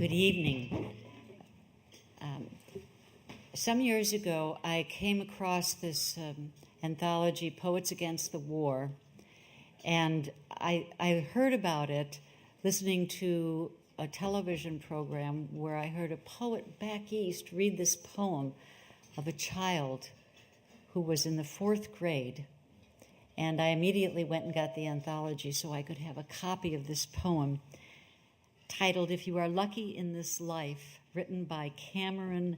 Good evening. Some years ago, I came across this anthology, Poets Against the War, and I heard about it listening to a television program where I heard a poet back east read this poem of a child who was in the 4th grade. And I immediately went and got the anthology so I could have a copy of this poem titled, If You Are Lucky in This Life, written by Cameron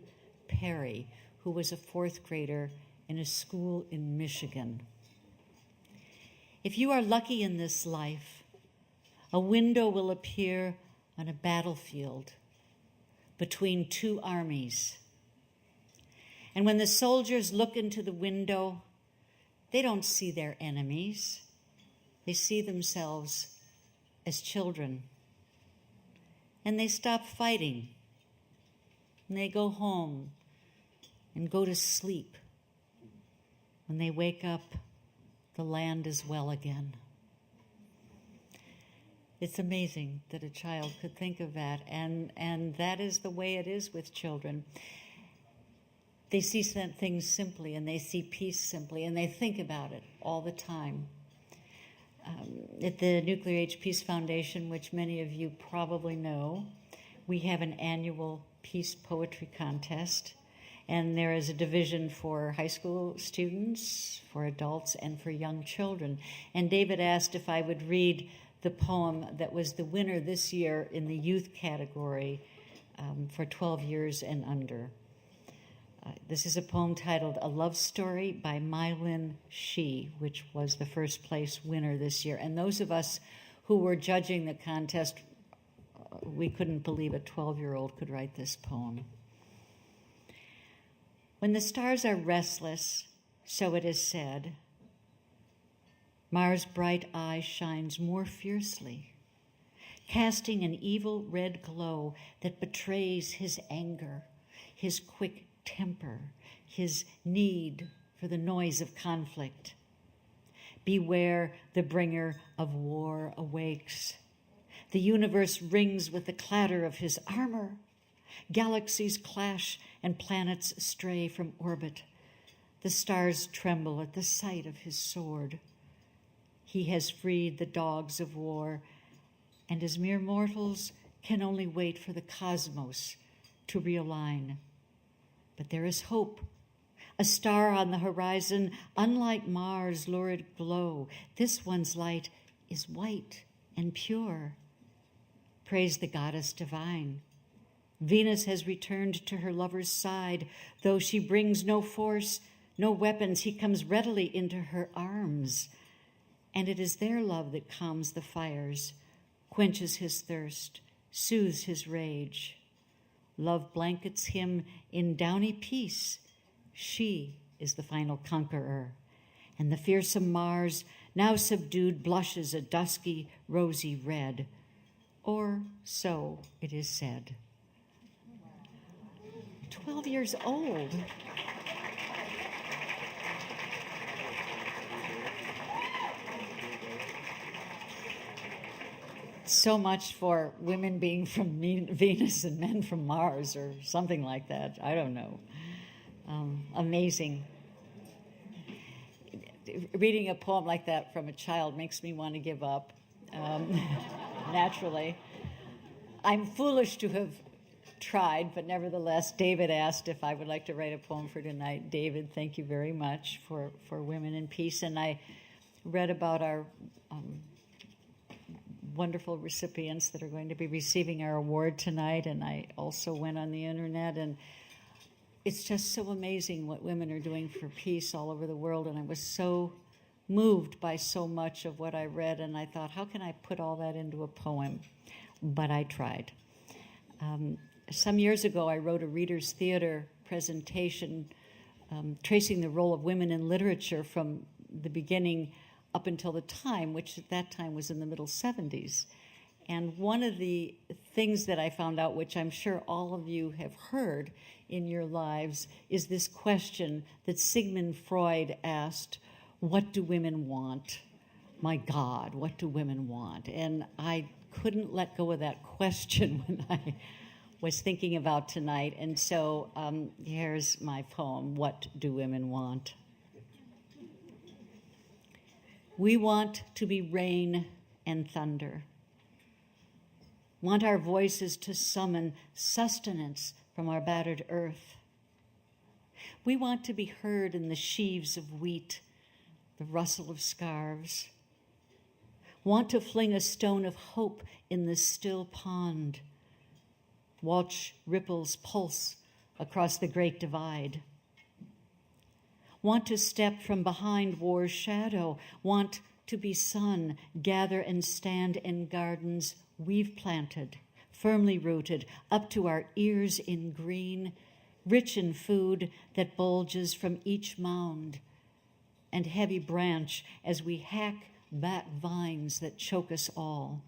Perry, who was a 4th grader in a school in Michigan. If you are lucky in this life, a window will appear on a battlefield between 2 armies. And when the soldiers look into the window, they don't see their enemies. They see themselves as children. And they stop fighting. And they go home and go to sleep. When they wake up, the land is well again. It's amazing that a child could think of that, and that is the way it is with children. They see things simply, and they see peace simply, and they think about it all the time. At the Nuclear Age Peace Foundation, which many of you probably know, we have an annual peace poetry contest, and there is a division for high school students, for adults, and for young children. And David asked if I would read the poem that was the winner this year in the youth category for 12 years and under. This is a poem titled A Love Story by Mylin Shee, which was the first place winner this year. And those of us who were judging the contest, we couldn't believe a 12-year-old could write this poem. When the stars are restless, so it is said, Mars' bright eye shines more fiercely, casting an evil red glow that betrays his anger, his quick temper, his need for the noise of conflict. Beware, the bringer of war awakes. The universe rings with the clatter of his armor. Galaxies clash and planets stray from orbit. The stars tremble at the sight of his sword. He has freed the dogs of war, and as mere mortals can only wait for the cosmos to realign. But there is hope, a star on the horizon, unlike Mars' lurid glow. This one's light is white and pure. Praise the goddess divine. Venus has returned to her lover's side. Though she brings no force, no weapons, he comes readily into her arms. And it is their love that calms the fires, quenches his thirst, soothes his rage. Love blankets him in downy peace. She is the final conqueror. And the fearsome Mars, now subdued, blushes a dusky, rosy red. Or so it is said. 12 years old. So much for women being from Venus and men from Mars or something like that. I don't know. Amazing. Reading a poem like that from a child makes me want to give up, naturally. I'm foolish to have tried, but nevertheless, David asked if I would like to write a poem for tonight. David, thank you very much for Women in Peace. And I read about our wonderful recipients that are going to be receiving our award tonight, and I also went on the internet, and it's just so amazing what women are doing for peace all over the world, and I was so moved by so much of what I read, and I thought, how can I put all that into a poem? But I tried. Some years ago, I wrote a Reader's Theater presentation tracing the role of women in literature from the beginning up until the time, which at that time was in the middle 70s. And one of the things that I found out, which I'm sure all of you have heard in your lives, is this question that Sigmund Freud asked, what do women want? My God, what do women want? And I couldn't let go of that question when I was thinking about tonight. And so here's my poem, What Do Women Want? We want to be rain and thunder. Want our voices to summon sustenance from our battered earth. We want to be heard in the sheaves of wheat, the rustle of scarves. Want to fling a stone of hope in the still pond. Watch ripples pulse across the great divide. Want to step from behind war's shadow. Want to be sun, gather and stand in gardens we've planted, firmly rooted, up to our ears in green, rich in food that bulges from each mound, and heavy branch as we hack back vines that choke us all.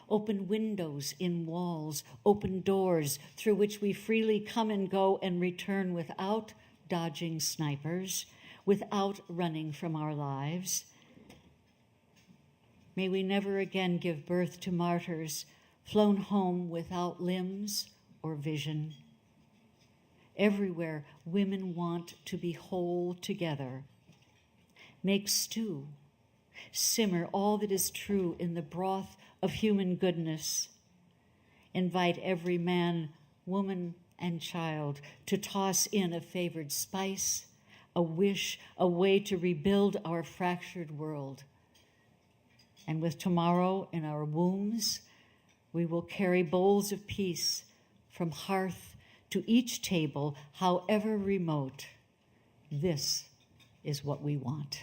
Open windows in walls, open doors through which we freely come and go and return without dodging snipers, without running from our lives. May we never again give birth to martyrs flown home without limbs or vision. Everywhere women want to be whole together. Make stew, simmer all that is true in the broth of human goodness. Invite every man, woman, and child to toss in a favored spice, a wish, a way to rebuild our fractured world. And with tomorrow in our wombs, we will carry bowls of peace from hearth to each table, however remote. This is what we want.